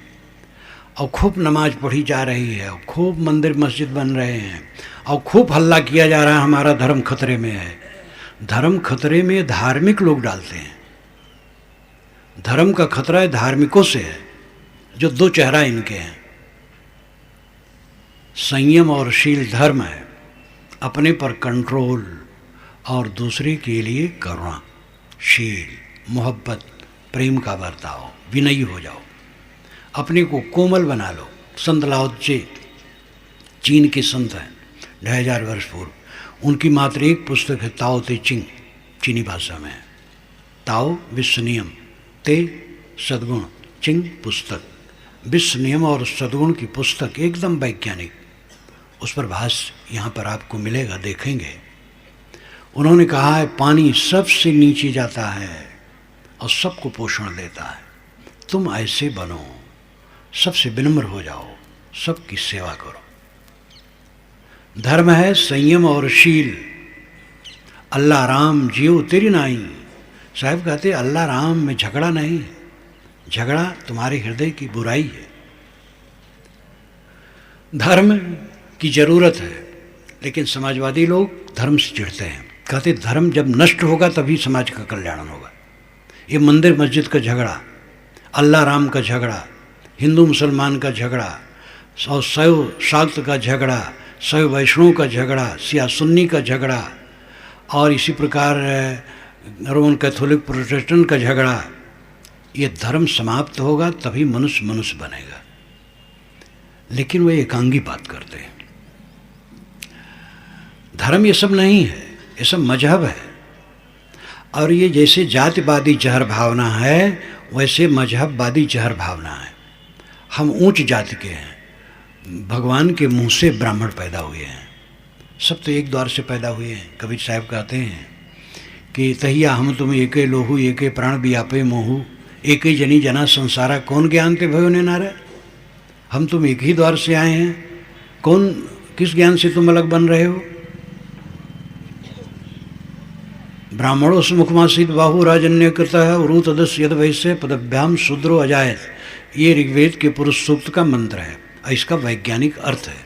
और खूब नमाज पढ़ी जा रही है और खूब मंदिर मस्जिद बन रहे हैं और खूब हल्ला किया जा रहा है हमारा धर्म खतरे में है। धर्म खतरे में धार्मिक लोग डालते हैं। धर्म का खतरा है धार्मिकों से है, जो 2 चेहरा इनके हैं। संयम और शील धर्म है, अपने पर कंट्रोल और दूसरे के लिए करुणा, शील, मोहब्बत, प्रेम का बर्ताव, विनयी हो जाओ, अपने को कोमल बना लो। संत लाओ त्से चीन के संत हैं 2500 वर्ष पूर्व, उनकी मात्र एक पुस्तक है ताओ ते चिंग, चीनी भाषा में। ताओ विश्व नियम, ते सद्गुण, चिंग पुस्तक। विश्व नियम और सद्गुण की पुस्तक एकदम वैज्ञानिक, उस पर भाष्य यहाँ पर आपको मिलेगा, देखेंगे। उन्होंने कहा है पानी सबसे नीचे जाता है और सबको पोषण देता है। तुम ऐसे बनो, सबसे विनम्र हो जाओ, सबकी सेवा करो। धर्म है संयम और शील। अल्लाह राम जियो तेरी नाई। साहब कहते अल्लाह राम में झगड़ा नहीं है, झगड़ा तुम्हारे हृदय की बुराई है। धर्म की जरूरत है, लेकिन समाजवादी लोग धर्म से चिढ़ते हैं। कहते धर्म जब नष्ट होगा तभी समाज का कल्याण होगा। ये मंदिर मस्जिद का झगड़ा, अल्लाह राम का झगड़ा, हिंदू मुसलमान का झगड़ा, और शैव शाक्त का झगड़ा, शैव वैष्णव का झगड़ा, सिया सुन्नी का झगड़ा, और इसी प्रकार रोमन कैथोलिक प्रोटेस्टेंट का झगड़ा, ये धर्म समाप्त होगा तभी मनुष्य मनुष्य बनेगा। लेकिन वे एकांगी बात करते हैं। धर्म ये सब नहीं है, ये सब मजहब है। और ये जैसे जातिवादी जहर भावना है वैसे मजहबवादी जहर भावना है। हम ऊंच जाति के हैं, भगवान के मुंह से ब्राह्मण पैदा हुए हैं, सब तो एक द्वार से पैदा हुए हैं। कबीर साहब कहते हैं कि तहिया हम तुम एके लोहू एके प्राण व्यापे मोहू, एके जनी जना संसारा कौन ज्ञान ते भयो ने नारा। हम तुम एक ही द्वार से आए हैं, कौन किस ज्ञान से तुम अलग बन रहे हो। ब्राह्मणों से मुखमासीत बाहु राजन्य कृता है उरु तदस यद वैश्य पदभ्याम शूद्रो अजायत। ये ऋग्वेद के पुरुष सूक्त का मंत्र है। इसका वैज्ञानिक अर्थ है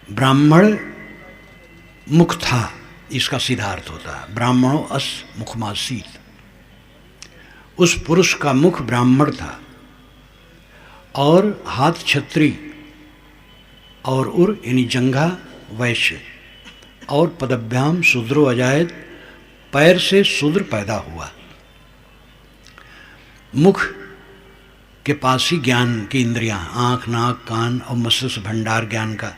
ब्राह्मण मुख था, इसका सीधा अर्थ होता है ब्राह्मणों अस मुखमासीत। उस पुरुष का मुख ब्राह्मण था और हाथ छत्री और उर यानी जंघा वैश्य और पदभ्याम शूद्रो अजायत, पैर से शूद्र पैदा हुआ। मुख के पास ही ज्ञान की इंद्रियां, आँख नाक कान और मस्तिष्क भंडार ज्ञान का,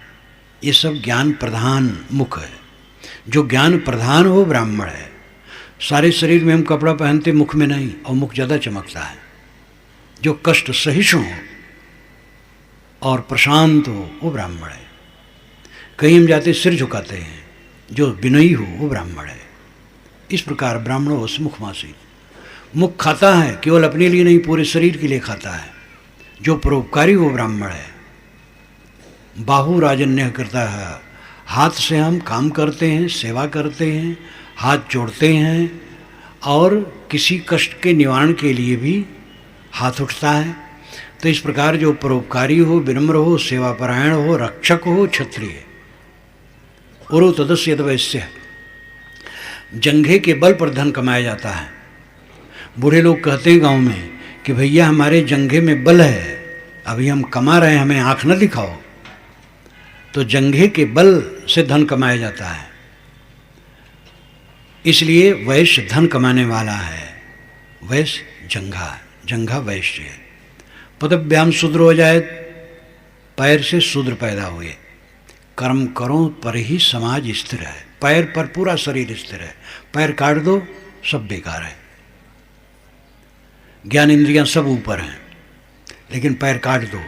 ये सब ज्ञान प्रधान मुख है। जो ज्ञान प्रधान हो ब्राह्मण है। सारे शरीर में हम कपड़ा पहनते, मुख में नहीं, और मुख ज़्यादा चमकता है। जो कष्ट सहिष्णु हो और प्रशांत हो वो ब्राह्मण है। कहीं हम जाते सिर झुकाते हैं, जो विनयी हो वो ब्राह्मण है। इस प्रकार ब्राह्मणों से मुखमासी। मुख खाता है, केवल अपने लिए नहीं पूरे शरीर के लिए खाता है। जो परोपकारी वो ब्राह्मण है। बाहु राजन्य करता है, हाथ से हम काम करते हैं, सेवा करते हैं, हाथ जोड़ते हैं और किसी कष्ट के निवारण के लिए भी हाथ उठता है। तो इस प्रकार जो परोपकारी हो, विनम्र हो, सेवापरायण हो, रक्षक हो, क्षत्रिय। उरु तदस्य यद वैश्य। जंघे के बल पर धन कमाया जाता है। बूढ़े लोग कहते हैं गांव में कि भैया हमारे जंघे में बल है, अभी हम कमा रहे हैं, हमें आँख न दिखाओ। तो जंघे के बल से धन कमाया जाता है, इसलिए वैश्य धन कमाने वाला है। वैश्य जंघा, जंघा वैश्य है। पदभ्याम शूद्र हो जाए, पैर से शूद्र पैदा हुए। कर्म करो पर ही समाज स्थिर है। पैर पर पूरा शरीर स्थिर है। पैर काट दो सब बेकार है। ज्ञान इंद्रियां सब ऊपर हैं, लेकिन पैर काट दो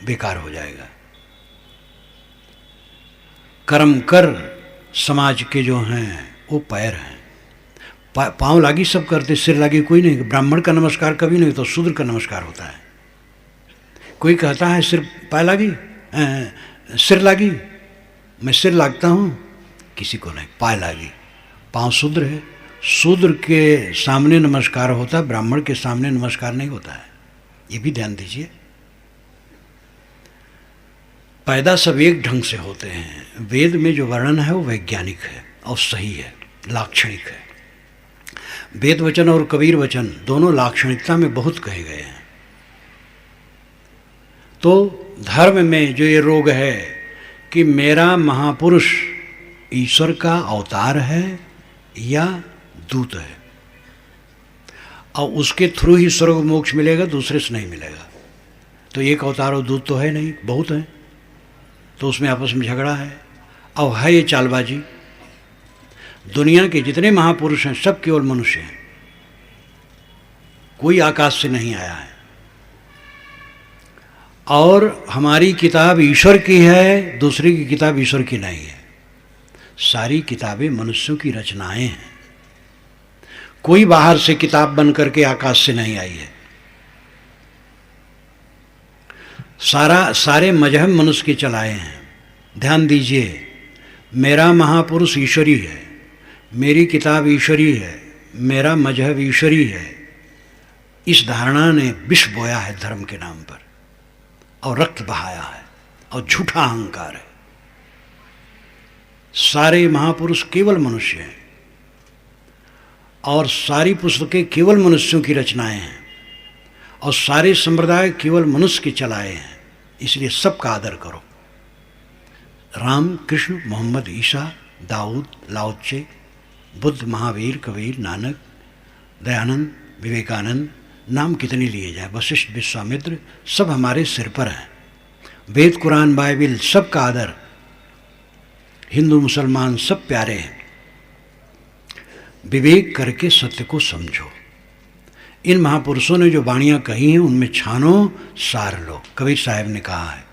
बेकार हो जाएगा। कर्म कर समाज के जो हैं वो पैर हैं। पाँव लागी सब करते, सिर लागी कोई नहीं। ब्राह्मण का नमस्कार कभी नहीं तो शूद्र का नमस्कार होता है। कोई कहता है सिर पाय लागी, सिर लागी, मैं सिर लागता हूँ, किसी को नहीं, पाय लागी। पाँव शूद्र है। शूद्र के सामने नमस्कार होता है, ब्राह्मण के सामने नमस्कार नहीं होता है। ये भी ध्यान दीजिए। पैदा सब एक ढंग से होते हैं। वेद में जो वर्णन है वो वैज्ञानिक है और सही है, लाक्षणिक है। वेद वचन और कबीर वचन दोनों लाक्षणिकता में बहुत कहे गए हैं। तो धर्म में जो ये रोग है कि मेरा महापुरुष ईश्वर का अवतार है या दूत है, और उसके थ्रू ही स्वर्ग मोक्ष मिलेगा, दूसरे से नहीं मिलेगा। तो एक अवतार और दूत तो है नहीं, बहुत है, तो उसमें आपस में झगड़ा है। और है ये चालबाजी। दुनिया के जितने महापुरुष हैं सब केवल मनुष्य हैं, कोई आकाश से नहीं आया है। और हमारी किताब ईश्वर की है, दूसरी की किताब ईश्वर की नहीं है। सारी किताबें मनुष्यों की रचनाएं हैं। कोई बाहर से किताब बन करके आकाश से नहीं आई है। सारे मजहब मनुष्य के चलाए हैं। ध्यान दीजिए, मेरा महापुरुष ईश्वरी है, मेरी किताब ईश्वरी है, मेरा मजहब ईश्वरी है। इस धारणा ने विष बोया है धर्म के नाम पर, और रक्त बहाया है, और झूठा अहंकार है। सारे महापुरुष केवल मनुष्य हैं, और सारी पुस्तकें केवल मनुष्यों की रचनाएं हैं, और सारे संप्रदाय केवल मनुष्य के चलाए हैं। इसलिए सबका आदर करो। राम, कृष्ण, मोहम्मद, ईसा, दाऊद, लाओत्से, बुद्ध, महावीर, कबीर, नानक, दयानंद, विवेकानंद, नाम कितने लिए जाए, वशिष्ठ, विश्वामित्र, सब हमारे सिर पर हैं। वेद, कुरान, बाइबिल, सबका आदर। हिंदू, मुसलमान सब प्यारे हैं। विवेक करके सत्य को समझो। इन महापुरुषों ने जो वाणियाँ कही हैं उनमें छानो, सार लो। कबीर साहब ने कहा है,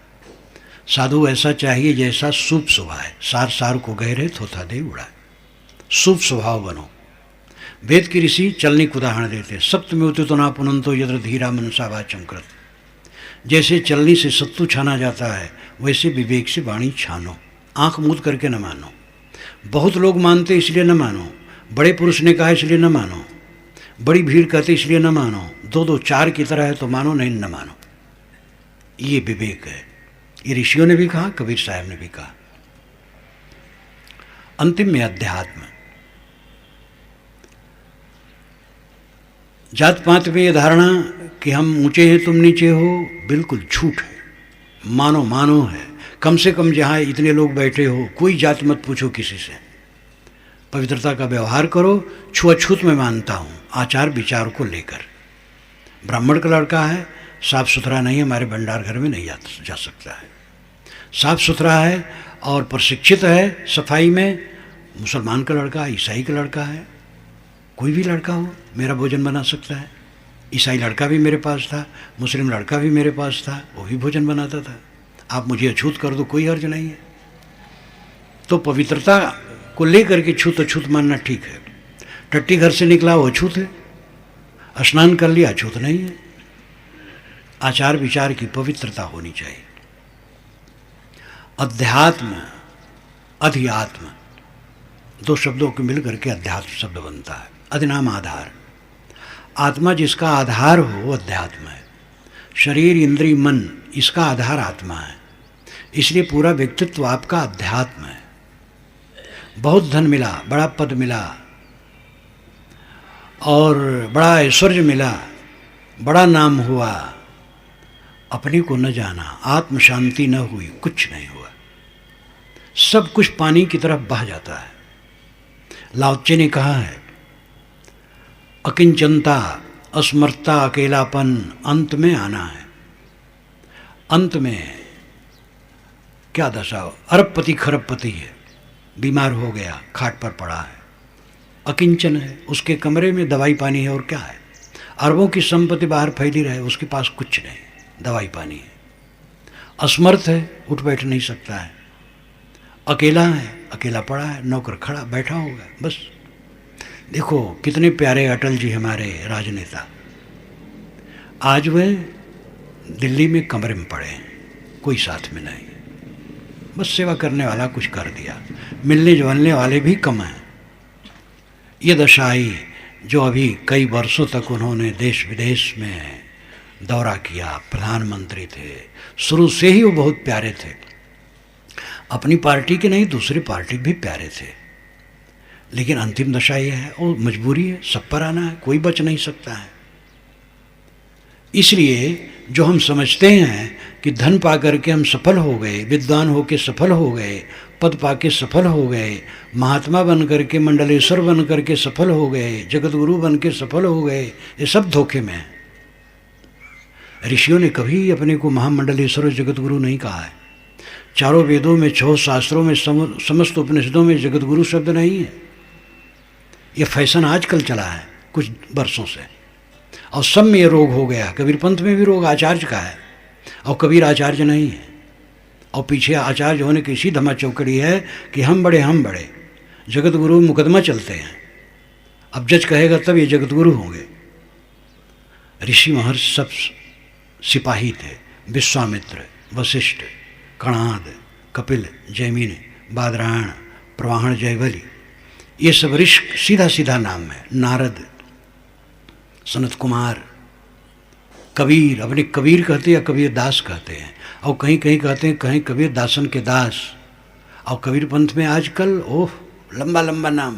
साधु ऐसा चाहिए जैसा शुभ स्वभाव है, सार सार को गहरे थोथा दे उड़ाए। शुभ स्वभाव बनो। वेद की ऋषि चलने का उदाहरण देते, सप्तमी उत तो ना पुनंतो यद्र धीरा मनसा वाचम कृत। जैसे चलनी से सत्तू छाना जाता है, वैसे विवेक से वाणी छानो। आंख मूंद करके न मानो। बहुत लोग मानते इसलिए न मानो, बड़े पुरुष ने कहा इसलिए न मानो, बड़ी भीड़ कहते इसलिए न मानो, दो दो चार की तरह है तो मानो, नहीं न मानो। ये विवेक है। ये ऋषियों ने भी कहा, कबीर साहब ने भी कहा। अंतिम में अध्यात्म। जात पात में ये धारणा कि हम ऊंचे हैं तुम नीचे हो, बिल्कुल झूठ है। मानो मानो है। कम से कम जहाँ इतने लोग बैठे हो, कोई जात मत पूछो किसी से। पवित्रता का व्यवहार करो। छुआछूत में मानता हूँ, आचार विचार को लेकर। ब्राह्मण का लड़का है, साफ सुथरा नहीं है, हमारे भंडार घर में नहीं जा सकता है। साफ सुथरा है और प्रशिक्षित है सफाई में। मुसलमान का लड़का, ईसाई का लड़का है, कोई भी लड़का हो मेरा भोजन बना सकता है। ईसाई लड़का भी मेरे पास था, मुस्लिम लड़का भी मेरे पास था, वो भी भोजन बनाता था। आप मुझे अछूत कर दो, कोई हर्ज नहीं है। तो पवित्रता को लेकर के छूत अछूत मानना ठीक है। टट्टी घर से निकला वो अछूत है, स्नान कर लिया अछूत नहीं है। आचार विचार की पवित्रता होनी चाहिए। अध्यात्म, अधिआत्म, दो शब्दों के मिलकर के अध्यात्म शब्द बनता है। अधिनाम आधार। आत्मा जिसका आधार हो वो अध्यात्म है। शरीर, इंद्रिय, मन, इसका आधार आत्मा है। इसलिए पूरा व्यक्तित्व आपका अध्यात्म है। बहुत धन मिला, बड़ा पद मिला और बड़ा ऐश्वर्य मिला, बड़ा नाम हुआ, अपने को न जाना, आत्म शांति न हुई, कुछ नहीं हुआ। सब कुछ पानी की तरफ बह जाता है। लाओ त्से ने कहा है, अकिंचनता, असमर्थता, अकेलापन अंत में आना है। अंत में क्या दशा, अरबपति खरबपति है, बीमार हो गया, खाट पर पड़ा है, अकिंचन है, उसके कमरे में दवाई पानी है और क्या है। अरबों की संपत्ति बाहर फैली रहे, उसके पास कुछ नहीं, दवाई पानी है। असमर्थ है, उठ बैठ नहीं सकता है। अकेला है, अकेला पड़ा है, नौकर खड़ा बैठा होगा बस। देखो कितने प्यारे अटल जी हमारे राजनेता, आज वह दिल्ली में कमरे में पड़े हैं, कोई साथ में नहीं, बस सेवा करने वाला कुछ कर दिया, मिलने जुलने वाले भी कम हैं। ये दशा आई जो अभी कई वर्षों तक उन्होंने देश विदेश में दौरा किया, प्रधानमंत्री थे, शुरू से ही वो बहुत प्यारे थे, अपनी पार्टी के नहीं दूसरी पार्टी भी प्यारे थे। लेकिन अंतिम दशा ये है, और मजबूरी है, सब पर आना है, कोई बच नहीं सकता है। इसलिए जो हम समझते हैं कि धन पा करके हम सफल हो गए, विद्वान होके सफल हो गए, पद पाके सफल हो गए, महात्मा बन करके, मंडलेश्वर बन करके सफल हो गए, जगत गुरु बन के सफल हो गए, ये सब धोखे में है। ऋषियों ने कभी अपने को महामंडलेश्वर और जगत गुरु नहीं कहा है। चारों वेदों में, 6 शास्त्रों में, समस्त उपनिषदों में जगत गुरु शब्द नहीं है। ये फैशन आजकल चला है कुछ वर्षों से, और सब में ये रोग हो गया। कबीर पंथ में भी रोग आचार्य का है, और कबीर आचार्य नहीं है, और पीछे आचार्य होने की इसी धमा चौकड़ी है कि हम बड़े, जगत गुरु मुकदमा चलते हैं। अब जज कहेगा तब ये जगत गुरु होंगे। ऋषि महर्षि सब सिपाही थे, विश्वामित्र, वशिष्ठ, कणाद, कपिल, जैमिनी, बादरायण, प्रवाहण, जयवली, ये सब ऋषि सीधा सीधा नाम है। नारद, सनत कुमार, कबीर, अपने कबीर कहते या कबीर दास कहते हैं, और कहीं कहीं कहते हैं कहीं कबीर दासन के दास। और कबीर पंथ में आजकल ओह लंबा लंबा नाम,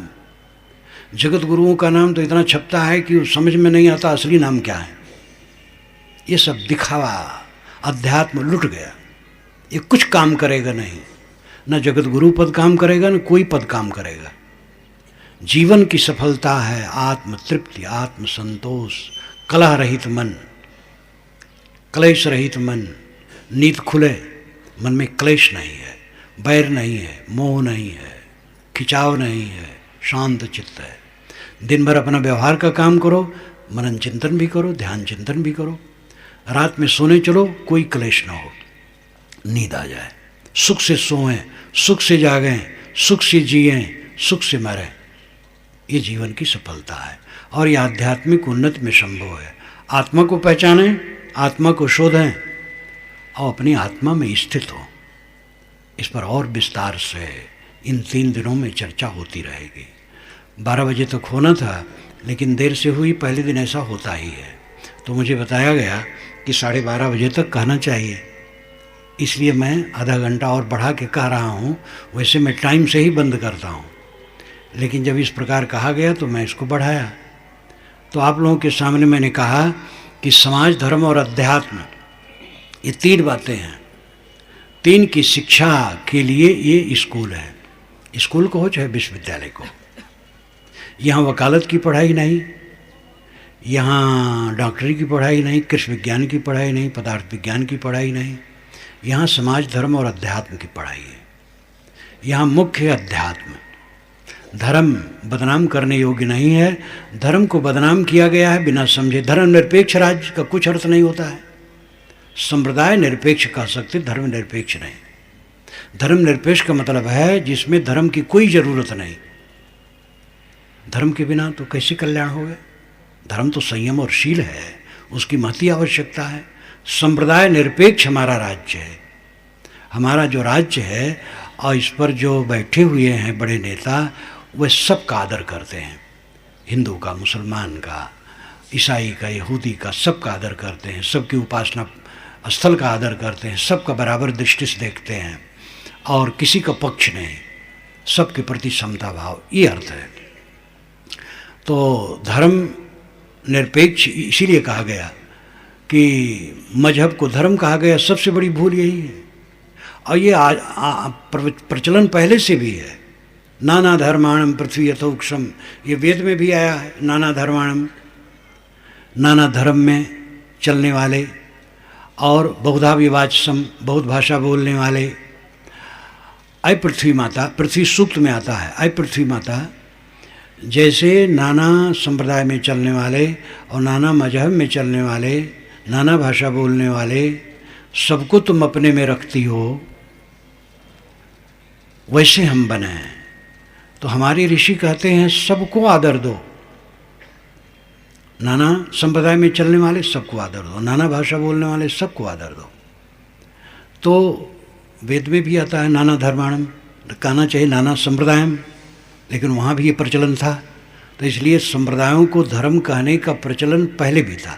जगत गुरुओं का नाम तो इतना छपता है कि समझ में नहीं आता असली नाम क्या है। ये सब दिखावा, अध्यात्म लुट गया, ये कुछ काम करेगा नहीं, न जगत गुरु पद काम करेगा, न कोई पद काम करेगा। जीवन की सफलता है आत्म तृप्ति, आत्म संतोष, कलह रहित मन, क्लेश रहित मन, नींद खुले, मन में क्लेश नहीं है, बैर नहीं है, मोह नहीं है, खिंचाव नहीं है, शांत चित्त है। दिन भर अपना व्यवहार का काम करो, मनन चिंतन भी करो, ध्यान चिंतन भी करो, रात में सोने चलो, कोई क्लेश ना हो, नींद आ जाए, सुख से सोएं, सुख से जागें, सुख से जिएं, सुख से मरें। ये जीवन की सफलता है, और ये आध्यात्मिक उन्नति में संभव है। आत्मा को पहचानें, आत्मा को शोधें, और अपनी आत्मा में स्थित हो। इस पर और विस्तार से इन 3 दिनों में चर्चा होती रहेगी। 12 बजे तक होना था, लेकिन देर से हुई, पहले दिन ऐसा होता ही है, तो मुझे बताया गया कि 12:30 बजे तक कहना चाहिए, इसलिए मैं आधा घंटा और बढ़ा के कह रहा हूँ। वैसे मैं टाइम से ही बंद करता हूँ, लेकिन जब इस प्रकार कहा गया तो मैं इसको बढ़ाया। तो आप लोगों के सामने मैंने कहा कि समाज, धर्म और अध्यात्म, ये 3 बातें हैं। 3 की शिक्षा के लिए ये स्कूल है। स्कूल को हो चाहे विश्वविद्यालय को। यहाँ वकालत की पढ़ाई नहीं, यहाँ डॉक्टरी की पढ़ाई नहीं, कृषि विज्ञान की पढ़ाई नहीं, पदार्थ विज्ञान की पढ़ाई नहीं, यहाँ समाज, धर्म और अध्यात्म की पढ़ाई है। यहाँ मुख्य अध्यात्म। धर्म बदनाम करने योग्य नहीं है। धर्म को बदनाम किया गया है बिना समझे। धर्म निरपेक्ष राज्य का कुछ अर्थ नहीं होता है। संप्रदाय निरपेक्ष कह सकते, धर्म निरपेक्ष नहीं। धर्म निरपेक्ष का मतलब है जिसमें धर्म की कोई जरूरत नहीं। धर्म के बिना तो कैसे कल्याण होगा। धर्म तो संयम और शील है, उसकी महती आवश्यकता है। संप्रदाय निरपेक्ष हमारा राज्य है। हमारा जो राज्य है, और इस पर जो बैठे हुए हैं बड़े नेता, वह सबका आदर करते हैं। हिंदू का, मुसलमान का, ईसाई का, यहूदी का, सबका आदर करते हैं। सबकी उपासना स्थल का आदर करते हैं। सबका बराबर दृष्टि से देखते हैं, और किसी का पक्ष नहीं, सबके प्रति समता भाव, ये अर्थ है। तो धर्म निरपेक्ष इसीलिए कहा गया कि मजहब को धर्म कहा गया। सबसे बड़ी भूल यही है। और ये प्रचलन पहले से भी है। नाना धर्माणम पृथ्वी यथोक्षम, ये वेद में भी आया है। नाना धर्माणम, नाना धर्म में चलने वाले, और बहुधा विवाचसम, बहुत भाषा बोलने वाले। अय पृथ्वी माता, पृथ्वी सूक्त में आता है, अय पृथ्वी माता, जैसे नाना संप्रदाय में चलने वाले और नाना मजहब में चलने वाले, नाना भाषा बोलने वाले सबको तुम अपने में रखती हो, वैसे हम बने हैं। तो हमारे ऋषि कहते हैं सबको आदर दो, नाना संप्रदाय में चलने वाले सबको आदर दो, नाना भाषा बोलने वाले सबको आदर दो। तो वेद में भी आता है नाना धर्माणम, कहना चाहिए नाना संप्रदायम, लेकिन वहाँ भी ये प्रचलन था। तो इसलिए संप्रदायों को धर्म कहने का प्रचलन पहले भी था,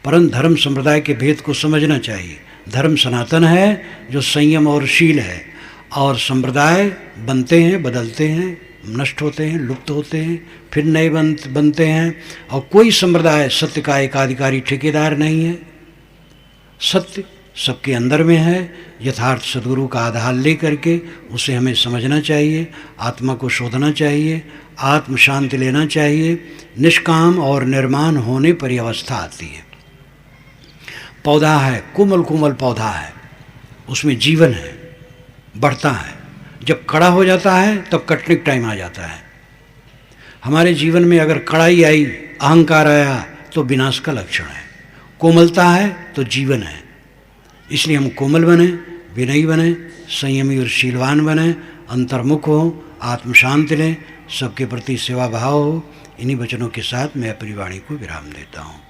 परंतु धर्म संप्रदाय के भेद को समझना चाहिए। धर्म सनातन है जो संयम और शील है, और संप्रदाय बनते हैं, बदलते हैं, नष्ट होते हैं, लुप्त होते हैं, फिर नए बनते हैं। और कोई संप्रदाय सत्य का एकाधिकारी ठेकेदार नहीं है। सत्य सबके अंदर में है। यथार्थ सद्गुरु का आधार ले करके उसे हमें समझना चाहिए, आत्मा को शोधना चाहिए, आत्म शांति लेना चाहिए। निष्काम और निर्माण होने पर यह अवस्था आती है। पौधा है, कोमल कोमल पौधा है, उसमें जीवन है, बढ़ता है। जब कड़ा हो जाता है तब कटने का टाइम आ जाता है। हमारे जीवन में अगर कड़ाई आई, अहंकार आया, तो विनाश का लक्षण है। कोमलता है तो जीवन है। इसलिए हम कोमल बने, विनयी बने, संयमी और शीलवान बने, अंतर्मुख हो, आत्म शांति लें, सबके प्रति सेवा भाव हो। इन्हीं वचनों के साथ मैं अपनी वाणी को विराम देता हूँ।